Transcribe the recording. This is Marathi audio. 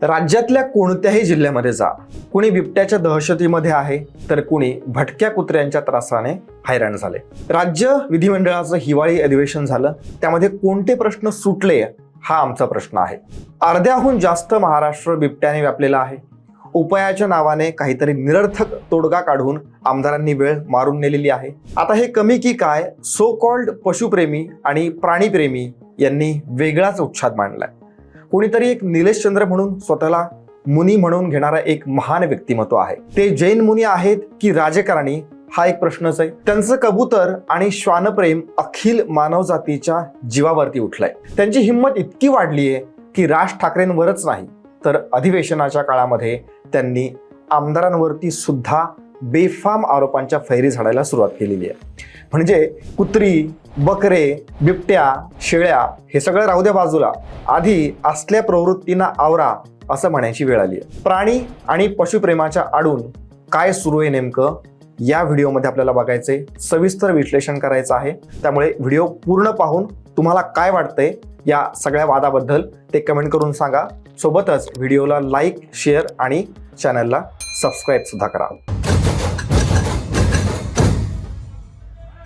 राज्यातल्या कोणत्याही जिल्ह्यामध्ये जा, कुणी बिबट्याच्या दहशतीमध्ये आहे तर कुणी भटक्या कुत्र्यांच्या त्रासाने हैराण झाले। राज्य विधिमंडळाचं हिवाळी अधिवेशन झालं, त्यामध्ये कोणते प्रश्न सुटले हा आमचा प्रश्न आहे। अर्ध्याहून जास्त महाराष्ट्र बिबट्याने व्यापलेला आहे। उपायाच्या नावाने काहीतरी निरर्थक तोडगा काढून आमदारांनी वेळ मारून नेलेली आहे। आता हे कमी की काय, सो कॉल्ड पशुप्रेमी आणि प्राणीप्रेमी यांनी वेगळाच उच्छाद मांडलाय। कोणीतरी एक निलेश चंद्र म्हणून स्वतःला मुनी म्हणून घेणारा एक महान व्यक्तिमत्व आहे। ते जैन मुनी आहेत की राजकारणी हा एक प्रश्नच आहे। त्यांचं कबूतर आणि श्वानप्रेम अखिल मानवजातीच्या जीवावरती उठलंय। त्यांची हिंमत इतकी वाढली आहे की राज ठाकरेंवरच नाही तर अधिवेशनाच्या काळामध्ये त्यांनी आमदारांवरती सुद्धा बेफाम आरोपांच्या फैरी झाडायला सुरुवात केलेली आहे। म्हणजे कुत्री, बकरे, बिबट्या, शेळ्या हे सगळं राहू द्या बाजूला, आधी असल्या प्रवृत्तींना आवरा असं म्हणायची वेळ आली आहे। प्राणी आणि पशुप्रेमाच्या आडून काय सुरू आहे नेमकं या व्हिडिओमध्ये आपल्याला बघायचंय, सविस्तर विश्लेषण करायचं आहे। त्यामुळे व्हिडिओ पूर्ण पाहून तुम्हाला काय वाटतंय या सगळ्या वादाबद्दल ते कमेंट करून सांगा। सोबतच व्हिडिओला लाईक, शेअर आणि चॅनलला सबस्क्राईब सुद्धा करा।